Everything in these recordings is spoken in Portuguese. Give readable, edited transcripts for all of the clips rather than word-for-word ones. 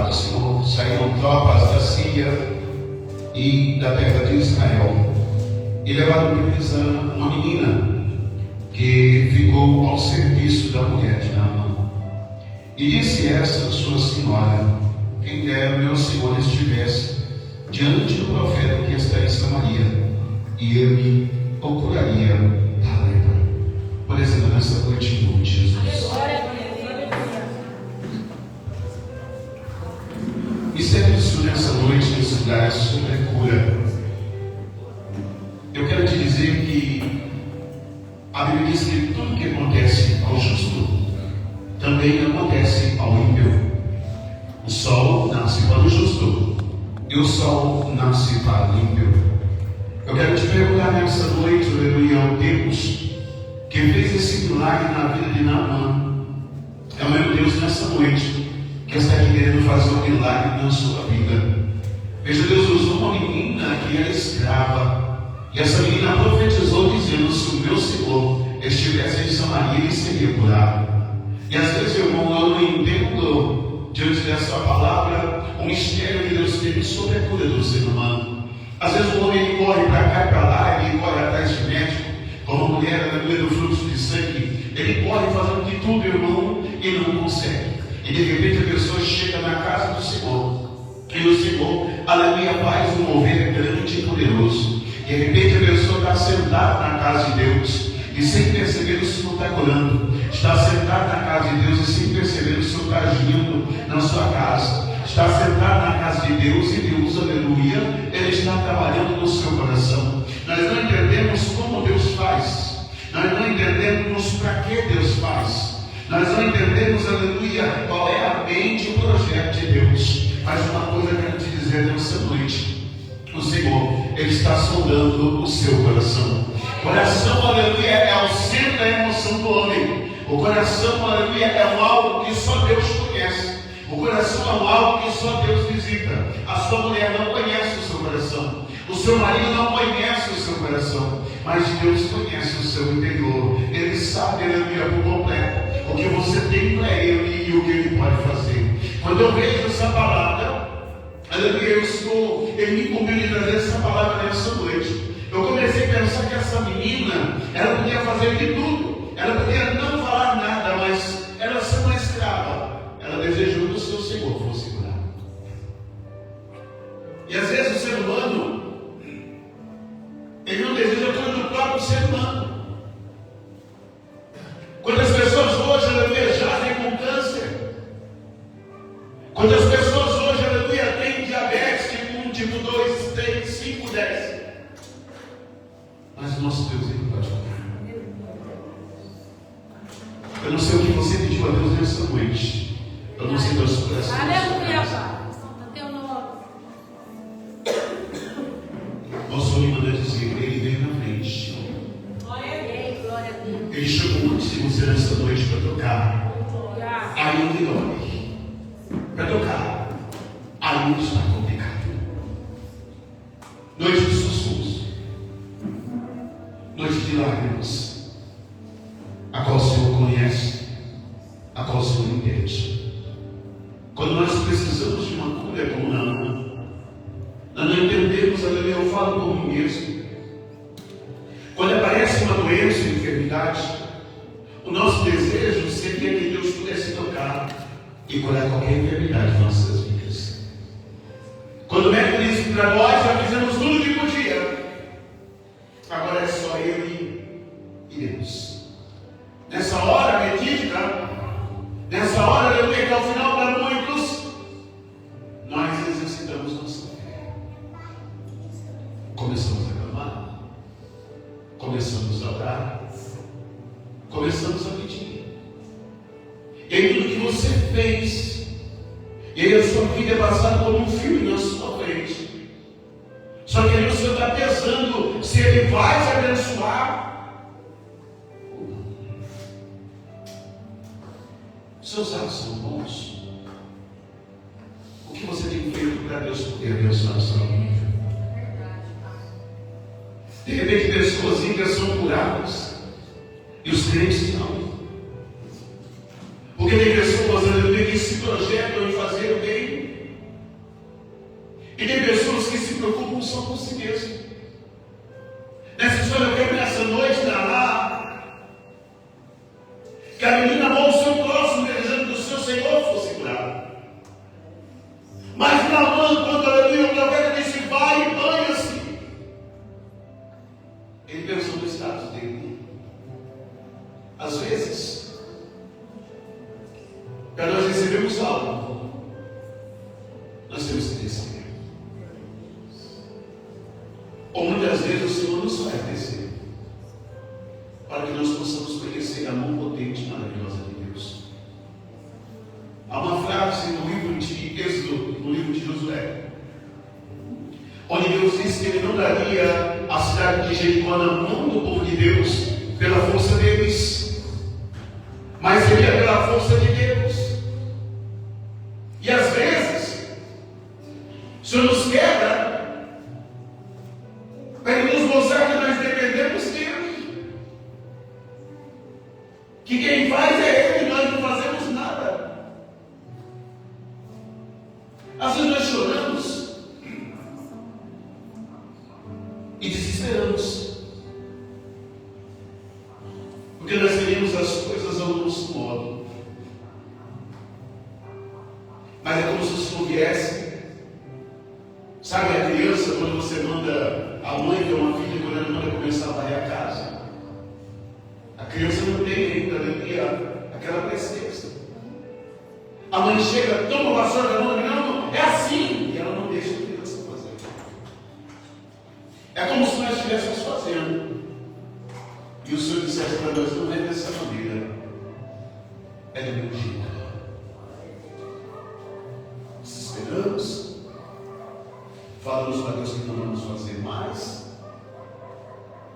do Senhor, saíram tropas da Síria e da terra de Israel e levaram presa uma menina que ficou ao serviço da mulher de Naamã. E disse esta sua senhora: quem dera meu senhor estivesse diante do profeta que está em Samaria, e ele procuraria a lepra. Por exemplo, nessa noite, em nome de Jesus. E sempre isso nessa noite, nesse lugar, sobre a cura. Eu quero te dizer que a Bíblia diz que tudo que acontece ao justo também acontece ao ímpio. O sol nasce para o justo e o sol nasce para o ímpio. Eu quero te perguntar nessa noite, aleluia, ao Deus que fez esse milagre na vida de Naamã. É o meu Deus nessa noite que está querendo fazer um milagre na sua vida. Veja, Deus usou uma menina que era escrava, e essa menina profetizou dizendo: se o meu Senhor estivesse em Samaria, ele seria curado. E às vezes, irmão, eu não entendo diante dessa palavra o mistério que Deus tem sobre a cura do ser humano. Às vezes o homem ele corre para cá e para lá, ele corre atrás de médico, como a mulher na doença do fluxo de sangue, ele corre fazendo de tudo, irmão, e não consegue. E de repente a pessoa chega na casa do Senhor, e o Senhor, aleluia, faz um mover grande e poderoso. E de repente a pessoa está sentada na casa de Deus, e sem perceber o Senhor está curando. Está sentado na casa de Deus, e sem perceber o Senhor está agindo na sua casa. Está sentado na casa de Deus, e Deus, aleluia, Ele está trabalhando no seu coração. Nós não entendemos como Deus faz, nós não entendemos para que Deus faz. Nós não entendemos, aleluia, qual é a mente e o projeto de Deus. Mas uma coisa eu quero te dizer nessa noite: o Senhor, Ele está sondando o seu coração. Coração, aleluia, é o centro da emoção do homem. O coração, aleluia, é um algo que só Deus conhece. O coração é um algo que só Deus visita. A sua mulher não conhece o seu coração. O seu marido não conhece o seu coração. Mas Deus conhece o seu interior. Ele sabe, aleluia, por completo o que você tem para Ele e o que Ele pode fazer. Quando eu vejo essa palavra, aleluia, Ele me incumbiu de trazer essa palavra nessa noite. Eu comecei a pensar que essa menina, ela podia fazer de tudo. Ela podia não falar nada, mas ela ser uma escrava. Ela desejou que o seu Senhor fosse curado. E às vezes o ser humano, ele não deseja coisa do próprio ser humano. Quantas pessoas hoje, aleluia, jazem com câncer? Quantas pessoas hoje, aleluia, têm diabetes tipo 1, tipo 2, 3, 5, 10? Mas o nosso Deus, Ele pode curar. Eu não sei o que você pediu a Deus nessa noite. Eu não sei das corações. Aleluia, Pai. Teu nome. Nosso homem manda dizer: Ele veio na frente. Glória a Deus. Ele chegou antes de você nessa noite para tocar. Ainda dói. Para tocar. Ainda está complicado. Noite de sussurros. Noite de lágrimas. A qual o Senhor conhece. A qual o Senhor entende. Quando nós precisamos de uma cura como Naamã, nós não entendemos, aleluia, eu falo por mim mesmo. Quando aparece uma doença, uma enfermidade, o nosso desejo seria que Deus pudesse tocar e curar qualquer enfermidade de nossas vidas. Quando o médico disse para nós, já fizemos tudo o que podia, agora é só Ele e Deus. Nessa hora medita, nessa hora, aleluia, que ao final para muitos, nós exercitamos nossa fé. Começamos a clamar, começamos a orar, começamos a pedir. E aí tudo que você fez, e aí a sua vida é passada como um filme na sua frente. Só que aí o Senhor está pensando se Ele vai te abençoar. Seus atos são bons. O que você tem feito para Deus poder abençoar a sua vida? De repente pessoas ímpias são curadas e os crentes não. Porque tem pessoas, aleluia, que se projetam em fazer o bem como só por si mesmo. Nessa história eu quero nessa noite narrar que a menina amou o seu próximo, desejando que o seu Senhor fosse curado. Mas Naamã, quando aleluia, o profeta disse, vai e banha-se. Ele pensou no status dele. Às vezes, para nós recebermos algo, nós temos que descer. Ou muitas vezes o Senhor nos faz descer, para que nós possamos conhecer a mão potente e maravilhosa de Deus. Há uma frase no livro de Êxodo, no livro de Josué, onde Deus disse que Ele não daria a cidade de Jericó na mão do povo de Deus pela força deles, mas seria pela força de Deus. E às vezes, o Senhor nos quebra para Ele nos mostrar que nós dependemos dEle, que quem faz é Ele, nós não fazemos nada. Às vezes nós choramos e desesperamos, porque nós queremos as coisas ao nosso modo. Mas é como se o Senhor viesse. Sabe a criança, quando você manda a mãe ter uma filha, quando ela manda começar a varrer a casa? A criança não tem ainda aquela presteza. A mãe chega, toma a vassoura da mão, não, é assim. E ela não deixa a criança fazer. É como se nós estivéssemos fazendo. E o Senhor dissesse para nós, não é dessa maneira. É do meu jeito. Esperamos. Falamos para Deus que não vamos fazer mais.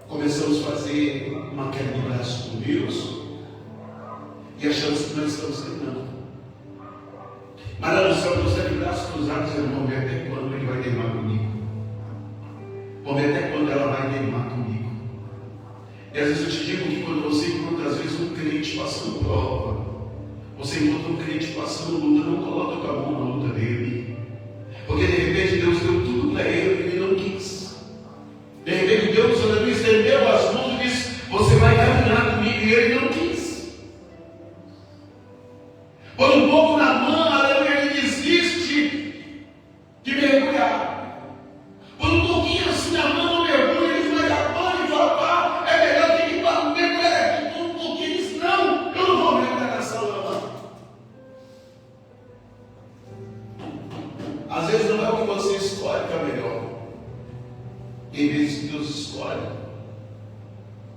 Começamos a fazer uma queda de braço com Deus. E achamos que nós estamos treinando. Mas lá no céu, Deus está de braços cruzados, dizendo, vamos ver até quando Ele vai teimar comigo. Vamos ver até quando ela vai teimar comigo. E às vezes eu te digo que quando você encontra, às vezes, um crente passando prova, você encontra um crente passando luta, não coloca a tua mão na luta dele. Porque de repente Deus deu tudo para ele e ele não quis. De repente Deus estendeu as mãos e disse, você vai caminhar comigo, e ele não quis. Quando um pouco na mão, aleluia, ele desiste de mergulhar. Quando um pouquinho assim na mão não mergulha, ele vai dar banho e fala, é melhor ter que ir para mergulhar aqui. Quando um pouquinho ele diz, não, eu não vou mergulhar nessa lama. Às vezes não é o que você escolhe que é melhor. Em vez de Deus escolhe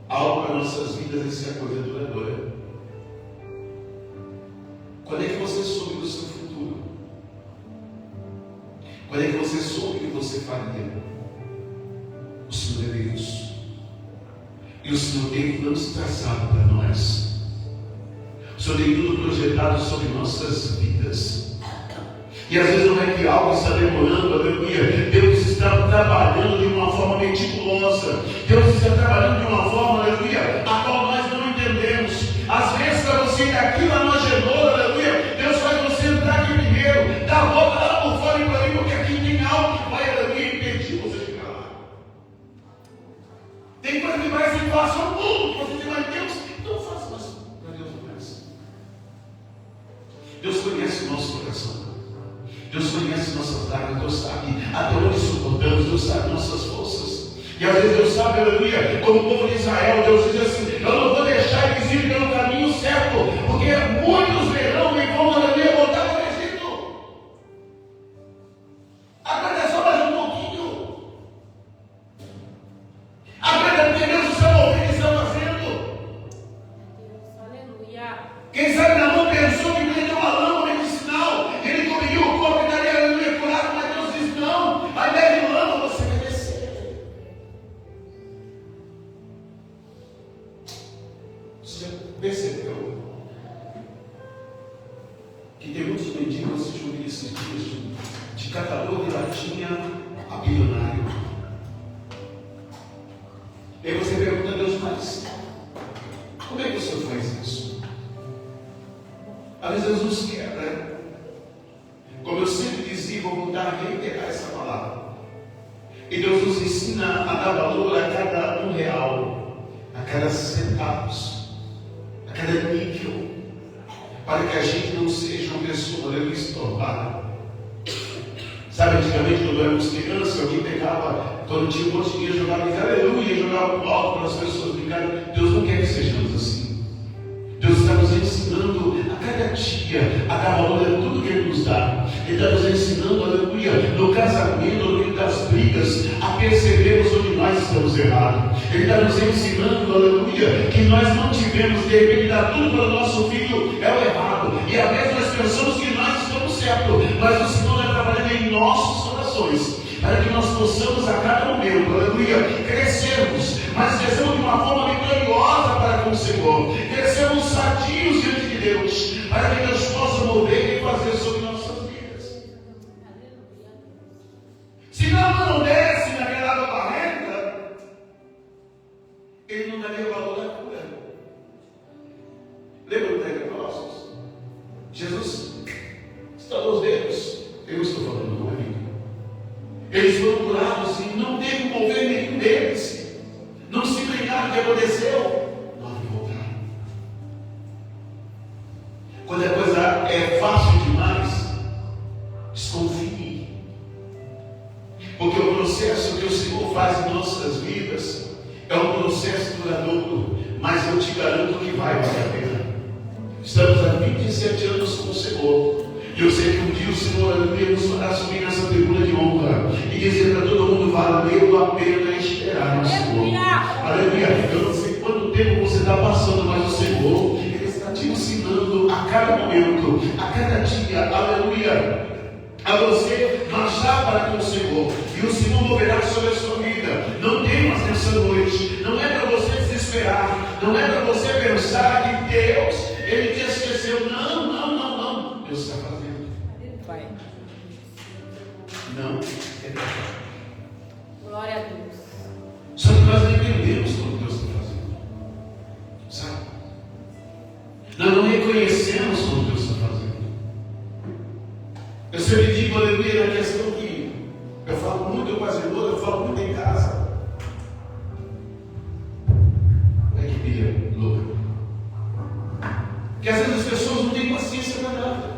algo para nossas vidas, essa é a coisa duradoura. Quando é que você soube do seu futuro? Quando é que você soube que você faria? O Senhor é Deus. E o Senhor tem planos traçados para nós. O Senhor tem tudo projetado sobre nossas vidas. E às vezes não é que algo está demorando, aleluia. Deus está trabalhando de uma forma meticulosa. Deus está trabalhando de uma forma, aleluia, a qual nós não entendemos. Às vezes, para você ir daqui lá no Agenor, aleluia, Deus faz você entrar aqui primeiro, dar a volta lá por fora e por aí, porque aqui tem algo que vai, aleluia, impedir você chegar lá. Tem coisa que parece fácil ao mundo, que você diz, mas Deus, não faça, mas para Deus não conhece. Deus conhece o nosso coração. Deus conhece nossas lágrimas, Deus sabe até onde suportamos, Deus sabe nossas forças. E às vezes Deus sabe, aleluia, como o povo de Israel, Deus diz assim, eu não vou deixar eles irem pelo caminho certo, porque muitos verão e vão, aleluia, voltar para o Egito. Aguarda só mais um pouquinho. Aguarda porque Deus está ouvindo o que está fazendo. Aleluia. Quem sabe na mão pensou que ele deu uma lâmpada medicinal, ele cobriu o corpo e daria, aleluia, curado, mas Deus diz, não, ao invés de lâmpada você vai descer. Você já percebeu que tem muitos mendigos assistindo esses dias de catador de latinha a bilionário? E aí você pergunta a Deus, mas como é que o Senhor faz isso? Às vezes Deus nos quebra. Como eu sempre dizia, vou voltar a reiterar essa palavra. E Deus nos ensina a dar valor a cada R$1, a cada centavos, a cada níquel, para que a gente não seja uma pessoa estourada. Sabe, antigamente, quando éramos crianças, alguém pegava, quando tinha um monte de dinheiro, jogava e aleluia, jogava pro alto para as pessoas brincarem. Deus não quer que sejamos assim. Deus está nos ensinando a cada dia a dar valor a tudo que Ele nos dá. Ele está nos ensinando, aleluia, no casamento, no meio das brigas, a percebermos onde nós estamos errados. Ele está nos ensinando, aleluia, que nós não tivemos de repente dar tudo para o nosso filho, é o errado. E às vezes nós pensamos que nós estamos certos, mas o Senhor está trabalhando em nossos corações, para que nós possamos a cada momento, aleluia, crescermos, mas crescermos de uma forma vitoriosa para com o Senhor, crescermos sadios diante de Deus, para que Deus possa mover e fazer sobre nossas vidas. Se não desce naquela água barrenta, ele não daria valor à cura. Lembra do Pentecostes? Jesus estalou os dedos. Eu estou falando, não é mim. Eles foram curados e não teve mover nenhum deles. Não se ligaram o que aconteceu. Não voltaram. Quando a coisa é fácil demais, desconfie. Porque o processo que o Senhor faz em nossas vidas é um processo duradouro, mas eu te garanto que vai valer a pena. Estamos há 27 anos com o Senhor. E eu sei que um dia o Senhor ia nos fará subir nessa tribuna de honra e dizer para todo mundo: valeu a pena esperar no Senhor. Aleluia. Eu não sei quanto tempo você está passando, mas o Senhor, Ele está te ensinando a cada momento, a cada dia, aleluia, a você marchar para com o Senhor. E o Senhor moverá sobre a sua vida. Não temas nessa noite. Não é para você desesperar. Não é para você pensar que Deus, Ele te esqueceu. Não. Deus está fazendo. Pai. Não. Glória a Deus. Só que nós não entendemos como Deus está fazendo. Sabe? Nós não reconhecemos como Deus está fazendo. Eu sempre digo, aleluia, na questão que eu falo muito com as irmãs, eu falo muito em casa. Olha que Bíblia louca. Que às vezes as pessoas não têm paciência para nada.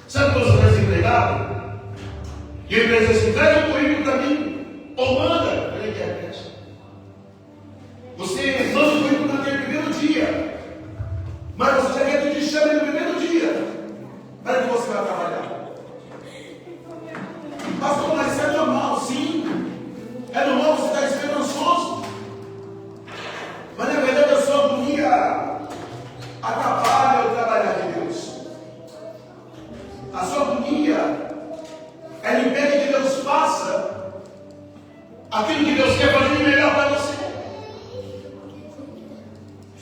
Sabe quando você está desempregado? E a empresa diz assim: traz um currículo para mim, ou manda pela internet. Você manda o currículo naquele primeiro dia, mas você já quer que te chame no primeiro dia, para que você vá trabalhar. Pastor, mas isso é normal, sim. É normal você estar esperançoso. Mas na verdade a sua agonia atrapalha o trabalhar de Deus. A sua agonia, ela impede que Deus faça aquilo que Deus quer fazer de melhor para você.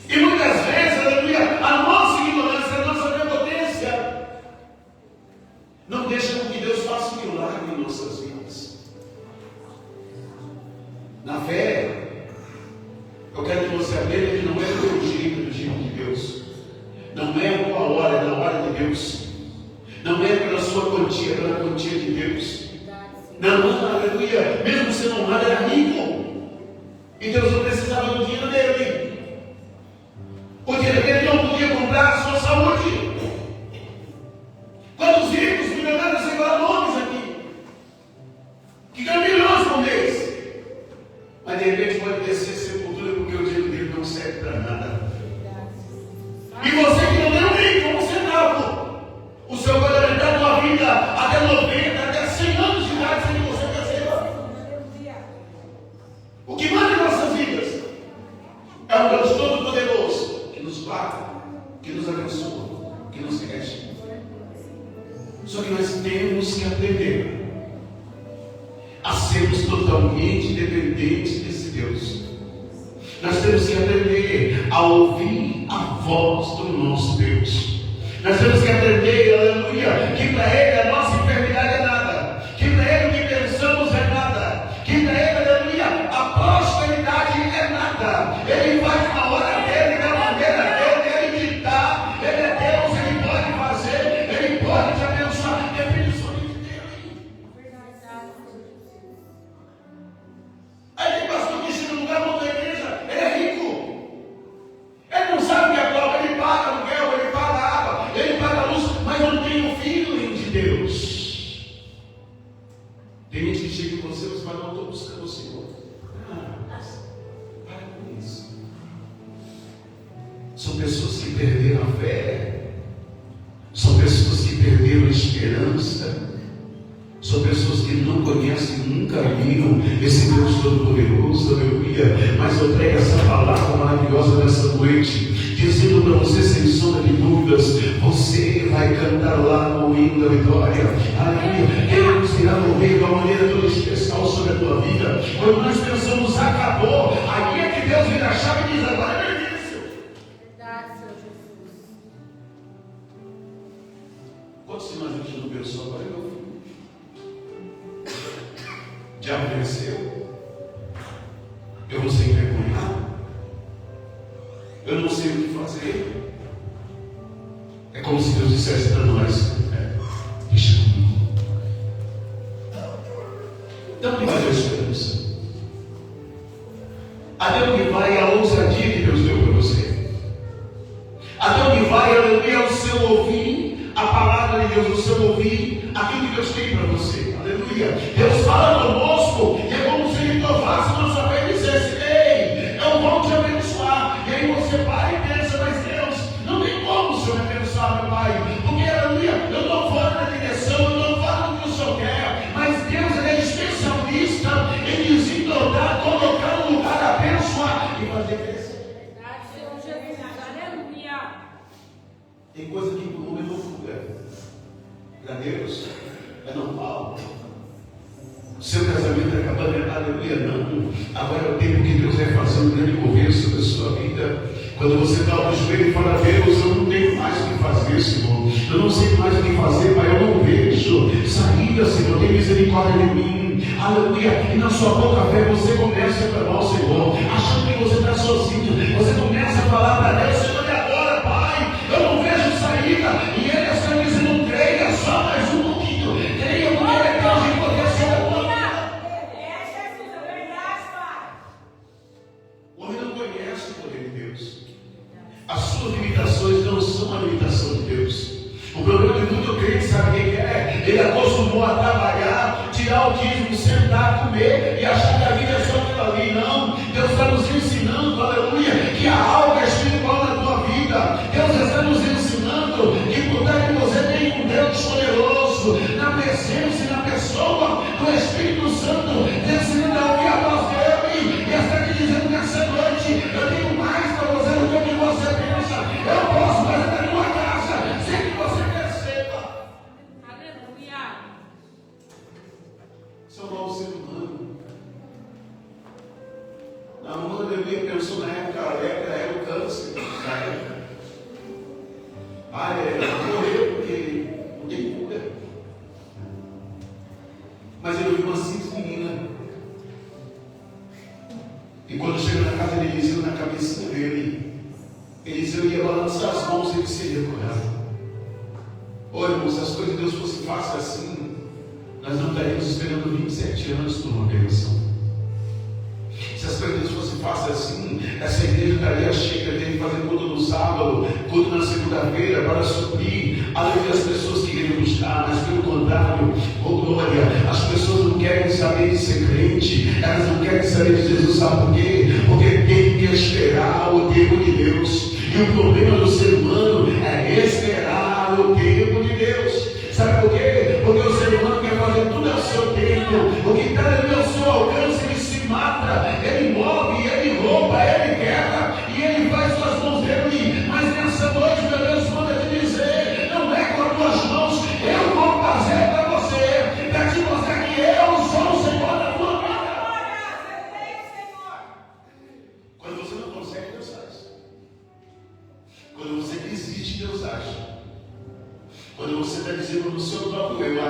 E muitas vezes, aleluia, a nossa ignorância, a nossa prepotência não deixa com que Deus faça um milagre em nossas vidas. Na fé, eu quero que você aprenda que não é pelo jeito de Deus. Não é a tua hora, é na hora de Deus. Não é pela sua quantia, é pela quantia de Deus. Não, aleluia. Mesmo você não era rico, e Deus não precisava do dinheiro dele. O dinheiro dele não podia comprar a sua saúde. Quantos ricos, milionários, sem falar nomes aqui, que ganham milhões por mês, mas de repente pode descer sepultura porque o dinheiro dele não serve para nada. E você que não deu nem como centavo, o Senhor vai alimentar a tua vida até 90, até 100 anos de idade sem que você perceba. O que manda em nossas vidas é um Deus todo-poderoso que nos guarda, que nos abençoa, que nos rege. Só que nós temos que aprender a sermos totalmente dependentes desse Deus. Nós temos que aprender a ouvir a voz do nosso Deus. Nós temos que aprender, aleluia, que para Ele a nossa enfermidade é nada, que para Ele o que pensamos é nada, que para Ele, aleluia, a prosperidade é nada. Ele faz na hora dele, na maneira dele, Ele te dá, Ele é Deus, Ele pode fazer, Ele pode te abençoar, depende somente dEle. São pessoas que perderam a fé. São pessoas que perderam a esperança. São pessoas que não conhecem, nunca viram esse Deus Todo-Poderoso, aleluia. Mas eu trago essa palavra maravilhosa nessa noite, dizendo para você, sem sombra de dúvidas, você vai cantar lá no hino da vitória, aleluia. Deus irá mover de uma maneira toda especial sobre a tua vida. Quando nós pensamos, acabou, aí é que Deus vira a chave e diz, agora é difícil. Verdade, Senhor Jesus. Quantos de nós a gente não pensou, agora é meu filho? O diabo venceu. Eu vou ser envergonhado. Eu não sei o que fazer. É como se Deus dissesse para nós: deixa comigo. Até onde vai a esperança? Até onde vai a ousadia que Deus deu para você? Até onde vai, aleluia, o seu ouvir a palavra de Deus, o seu ouvir aquilo que Deus tem para você? Aleluia. Deus fala conosco e é como se Ele tomasse nossa fé e dissesse: ei, eu vou te abençoar. E aí você para e pensa: mas Deus, não tem como o Senhor me abençoar, meu Pai, porque, aleluia, eu estou fora da direção, eu estou fora do que o Senhor quer. Mas Deus, Ele é especialista em desentornar, colocar no lugar, abençoar e fazer crescer. Verdade, Senhor Jesus. Aleluia. Tem coisa que o homem não fuga. Para Deus é normal. O seu casamento acabando, aleluia, não. Agora é o tempo que Deus vai fazer um grande mover sobre a sua vida. Quando você dá o joelho e fala: Deus, eu não tenho mais o que fazer, Senhor. Eu não sei mais o que fazer, Pai. Eu não vejo saída, Senhor. Tem misericórdia de mim. Aleluia. E na sua boca fé você começa a clamar ao Senhor, achando que você está sozinho. Você começa a falar para Deus: Senhor, e agora, Pai? Eu não vejo saída. E Ele está dizendo: creia, só mais um pouquinho. Creia, porque Ele é Deus e poder sobre a tua vida. O homem não conhece o poder de Deus. As suas limitações não são a limitação de Deus. O problema de muito crente, sabe o que é? Ele acostumou a trabalhar, tirar o dízimo, sentar, comer e achar que a vida é só aquilo ali. Não. Deus está nos ensinando, aleluia, que há algo espiritual na tua vida. Deus está nos ensinando que por trás de você tem um Deus poderoso, na presença e na pessoa do Espírito Santo, ensinando a ouvir a voz dele. E está te dizendo nessa noite: eu tenho mais para você do que o que você pensa. Eu posso fazer na tua casa, sem que você perceba. Aleluia. Seu novo ser humano. Na mão da minha pensou na época, a lepra era o câncer da época. Morreu porque não tem cura. Mas ele ouviu uma simples menina. E quando chegou na casa de Eliseu, na cabecinha dele, Eliseu ia balançar as mãos e ele seria curado. Olha, irmãos, se as coisas de Deus fossem fáceis assim, nós não estaríamos esperando 27 anos por uma bênção. Se as coisas de Deus fossem fáceis assim, essa igreja estaria cheia, teria que fazer culto no sábado, culto na segunda-feira, para suprir, aleluia, as pessoas que querem buscar. Mas pelo contrário, oh glória, as pessoas não querem saber de ser crente, elas não querem saber de Jesus. Sabe por quê? Porque tem que esperar o tempo de Deus. E o problema do ser humano é esperar o tempo de Deus. Sabe por quê? Porque o ser humano quer fazer tudo ao seu tempo. O que está no seu alcance, ele se mata, ele move, ele rouba, ele quebra e ele faz suas mãos dele. Mas nessa noite, meu Deus, manda te dizer: não é com as tuas mãos, eu vou fazer para você, para te mostrar que eu sou o Senhor da tua vida. Quando você não consegue, Deus faz. Quando você desiste, Deus age. Quando você está dizendo no seu próprio eu: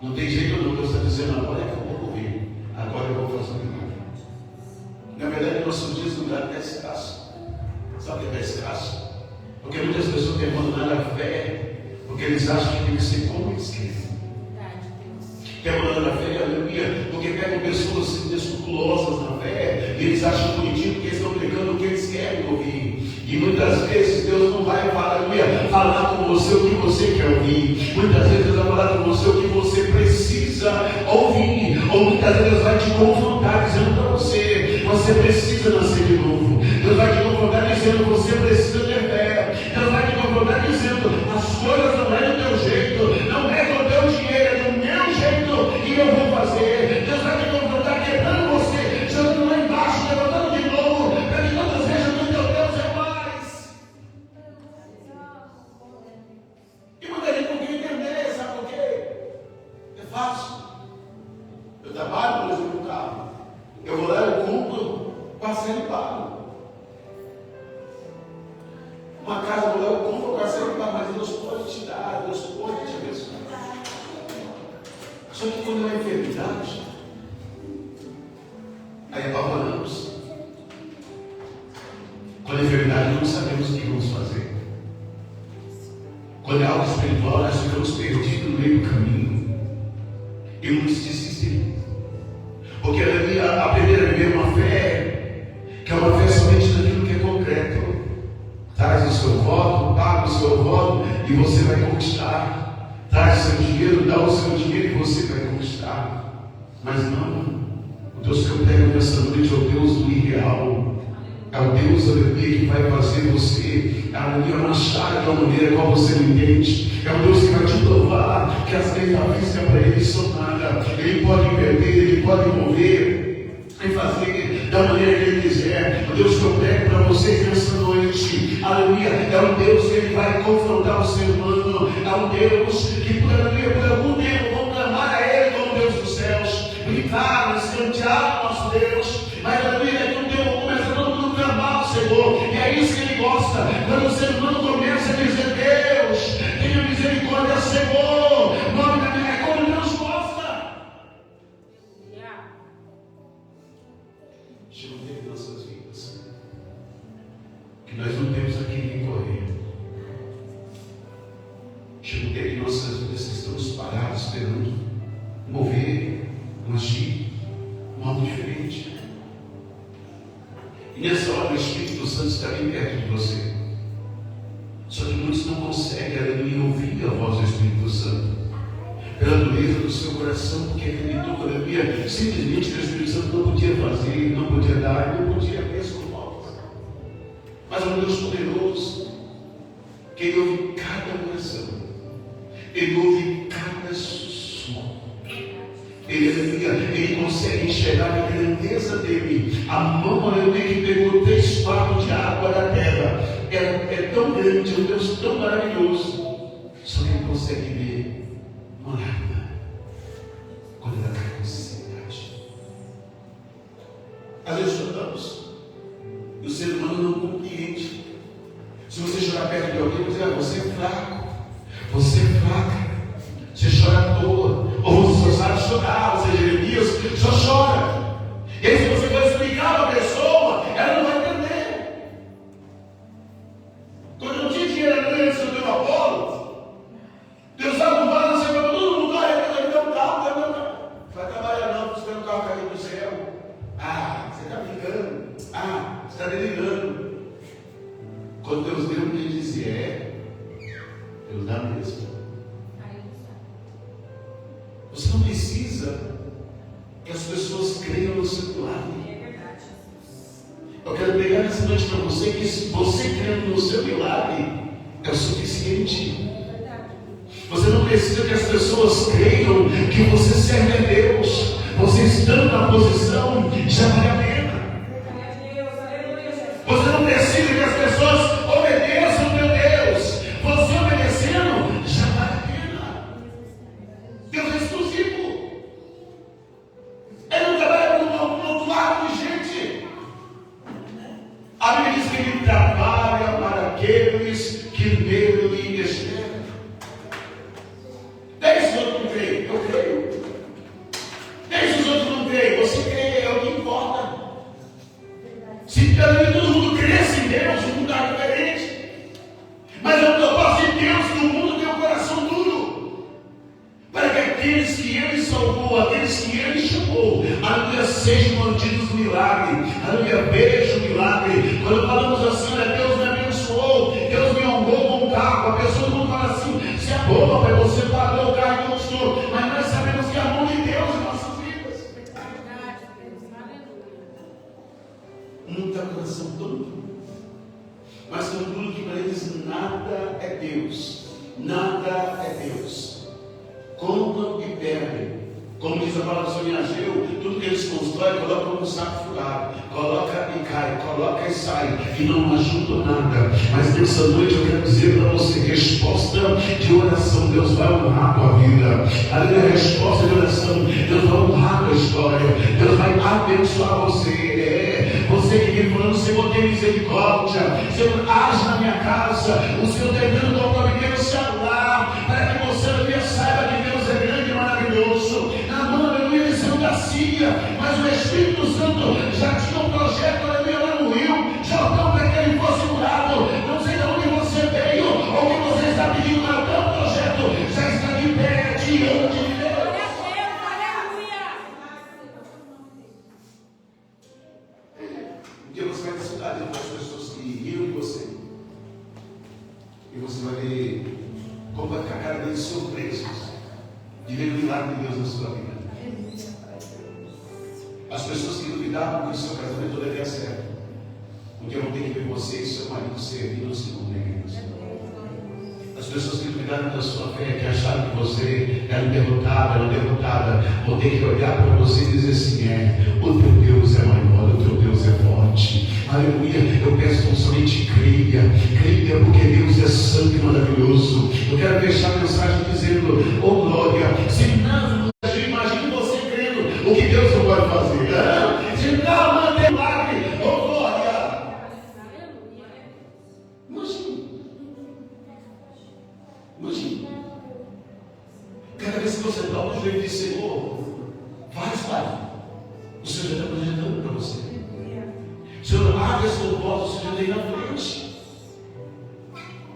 não tem jeito não, Deus está dizendo: agora é que eu vou ouvir, agora eu vou fazer um milagre. Na verdade, nossos dias não dá escasso. Sabe o que é escasso? Porque muitas pessoas têm abandonado a fé, porque eles acham que tem que ser como eles querem. Tem abandonado a fé, aleluia, porque pegam pessoas inescrupulosas na fé, e eles acham bonitinho porque eles estão pregando o que eles querem ouvir. E muitas vezes Deus não vai falar com você o que você quer ouvir. Muitas vezes Deus vai falar com você o que você precisa ouvir. Ou muitas vezes Deus vai te confrontar dizendo para você: você precisa nascer de novo. Deus vai te confrontar dizendo: dizendo, você precisa ter fé. Deus vai te confrontar dizendo, as coisas não é do teu jeito, não é do teu dinheiro, é do meu jeito que eu vou fazer. Deus vai te confrontar quebrando você, jogando lá embaixo, levantando de novo, para que todas vejam que o teu Deus é mais. E muita gente não quer entender, sabe por quê? É fácil. Eu trabalho, por exemplo, no carro. Eu vou lá, eu compro, parcelo e pago. Uma casa do Léo compra, parcelo e pago, mas Deus pode te dar, Deus pode te abençoar. Só que quando é uma enfermidade, aí apavoramos. Quando é enfermidade, não sabemos o que vamos fazer. Quando é algo espiritual, nós ficamos perdidos no meio do caminho. E muitos desistem. Porque aprender a viver uma fé, que é uma fé somente naquilo que é concreto. Traz o seu voto, paga o seu voto e você vai conquistar. Traz o seu dinheiro, dá o seu dinheiro e você vai conquistar. Mas não. O Deus que eu prego nessa noite é o Deus do irreal. É o Deus, aleluia, que vai fazer você, aleluia, marchar de uma maneira qual você não entende. É o Deus que vai te provar que as leis da física para Ele são nada. Ele pode inverter, Ele pode mover e fazer da maneira que Ele quiser. O Deus que eu prego para vocês nessa noite, aleluia, é um Deus que Ele vai confrontar o ser humano. É um Deus que, aleluia, por algum tempo vão clamar a Ele como Deus dos céus, gritar, escantear o nosso Deus. Mas, aleluia, daqui a um tempo começa todo mundo a clamar o Senhor. E é isso que Ele gosta. Quando o ser humano começa a dizer, Deus, tenha misericórdia, Senhor. Nome da minha, é como Deus gosta. Chega um tempo em nossas vidas que nós não temos a quem correr. Chega um tempo em nossas vidas que estamos parados esperando mover, agir, um algo diferente. E nessa hora o Espírito Santo está bem perto de você. Só que muitos não conseguem, aleluia, ouvir a voz do Espírito Santo. Pela dureza do seu coração, porque acreditou, aleluia, simplesmente que o Espírito Santo não podia fazer, não podia dar, não podia transformar. Mas é um Deus poderoso, que Ele ouve cada oração, Ele ouve cada sussurro. Ele consegue enxergar a grandeza dele. A mão, aleluia, que pegou 3 fardos de água da terra é tão grande, é um Deus tão maravilhoso. Só que Ele consegue ver uma lágrima quando ela cai com sinceridade. Às vezes choramos e o ser humano não compreende. Se você chorar perto de alguém, você é fraco, você é fraca, você chora à toa. Ou você só sabe chorar, você Jeremias, só chora. E aí se você for explicar para a pessoa, ela não vai entender. Quando não tinha dinheiro antes do meu Apolo, Deus estava no vale, você falou, todo mundo corre, eu tenho um carro, eu tenho um carro. Vai trabalhar não, você tem um carro cair do céu. Ah, você está brincando. Ah, você está delirando. Quando Deus deu, ele dizia, Deus dá mesmo. Você não precisa que as pessoas creiam no seu milagre. É verdade. Eu quero pegar nessa noite para você que se você crendo no seu milagre é o suficiente. Você não precisa que as pessoas creiam que você serve a Deus. Você estando na posição já vale a pena. Você não precisa que as pessoas obedeçam ao teu Deus. Você obedecendo já vale a pena. Deus é exclusivo. Ele não trabalha no outro lado de gente. A Bíblia diz que Ele trabalha para aqueles que nele esperam. Deixe os outros não creem, eu creio. Deixe os outros não creem, você crê, é o que importa. Se todo mundo cresce em Deus, o mundo está diferente. Mas é o propósito de Deus que o mundo tem um coração duro. Para que aqueles que Ele salvou, aqueles que Ele chamou, aleluia, sejam mantidos no milagre. Aleluia, veja o milagre. Quando falamos assim, Deus me abençoou, Deus me honrou com um carro. A pessoa não fala assim, tudo que para eles nada é Deus. Nada é Deus. Compram e perdem. Como diz a palavra do Senhor em Ageu, tudo que eles constroem, colocam no saco furado, coloca e cai, coloca e sai, e não ajuda nada. Mas nessa noite eu quero dizer para você, resposta de oração, Deus vai honrar a tua vida. Aleluia, resposta de oração, Deus vai honrar a tua história, Deus vai abençoar você. Você que vem falando, Senhor, tem misericórdia, Senhor, age na minha casa, o Senhor termina tua providência lá, para que você saiba que Deus é grande e maravilhoso. Aleluia, eles não nascia, mas o Espírito Santo já tinha um projeto, aleluia, lá no Rio Jordão, para que ele fosse curado. Não sei de onde você veio, ou o que você está pedindo, mas o teu projeto já está de pé diante de Deus. Um dia você vai na cidade com as pessoas que riram de você, e você vai ver como vai ficar a cara deles surpresos de ver o milagre de Deus na sua vida. As pessoas que duvidavam que o seu casamento daria certo, um dia vão ter que ver você e seu marido servindo o Senhor na igreja. As pessoas que duvidaram da sua fé, que acharam que você era derrotada, vão ter que olhar para você e dizer assim: o teu Deus é maior, o teu Deus é forte. Aleluia, eu peço que somente creia, porque Deus é santo e maravilhoso. Eu quero fechar a mensagem dizendo: oh glória, se não, imagine você crendo o que Deus não pode fazer. Se não, manda milagre, oh glória. Imagine. Cada vez que você dobra o joelho e diz: Senhor, faz, Pai, o Senhor já está projetando para você. Senhor, abre as tuas portas, o Senhor tem na frente.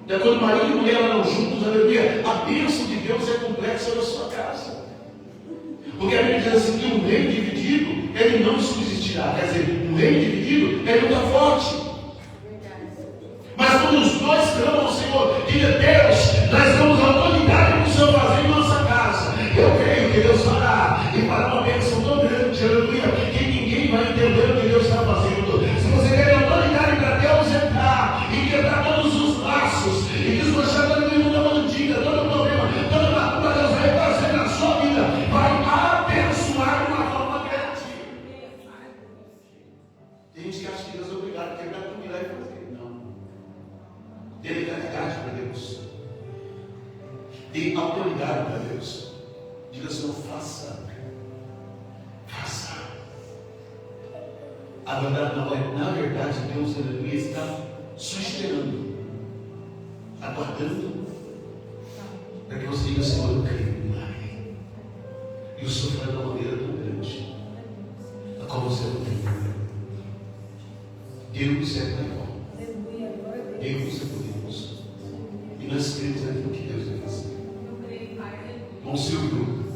Quando marido e mulher andam juntos, aleluia, a bênção de Deus é completa sobre a sua casa. Porque a Bíblia diz assim: que um reino dividido, ele não subsistirá. Quer dizer, um reino dividido, ele não está forte. Mas quando os dois clamam ao Senhor, diga: Deus, nós damos autoridade para o Senhor fazer em nossa casa. Eu creio que Deus fará, e fará uma bênção tão grande, aleluia, que ninguém vai entender o que Deus está fazendo. Se você quer autoridade para Deus entrar e quebrar todos os laços, e desmanchar todo mundo da mantiga, todo problema, toda macumba, Deus vai fazer na sua vida, vai abençoar de uma forma grande. Tem gente que acha que Deus é obrigado a quebrar tudo e vai fazer. Não. Dê legalidade para Deus. Dê autoridade para Deus. Diga: Senhor, faça. Na verdade, Deus, aleluia, está só esperando, aguardando, para que você diga: Senhor, eu creio no milagre. E o Senhor faz de uma maneira tão grande, a qual você não tem problema. Deus é maior. Deus é poderoso. E nós cremos naquilo que Deus vai fazer. Irmão Silvio,